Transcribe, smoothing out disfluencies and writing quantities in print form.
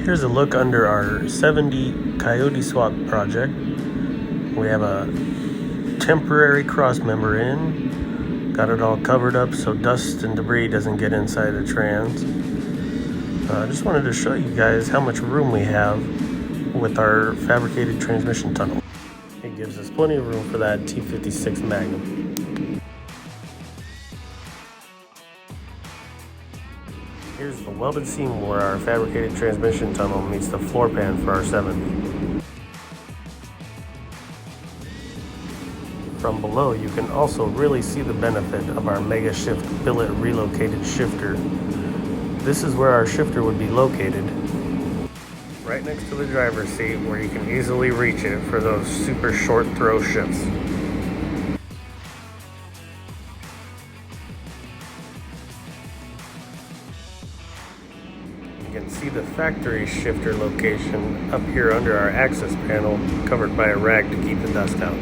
Here's a look under our 70 coyote swap project. We have a temporary cross member in. Got it all covered up so dust and debris doesn't get inside the trans. I just wanted to show you guys how much room we have with our fabricated transmission tunnel. It gives us plenty of room for that T56 Magnum. Here's the welded seam where our fabricated transmission tunnel meets the floor pan for our 70. From below, you can also really see the benefit of our Mega Shift billet relocated shifter. This is where our shifter would be located, right next to the driver's seat, where you can easily reach it for those super short throw shifts. You can see the factory shifter location up here under our access panel, covered by a rag to keep the dust out.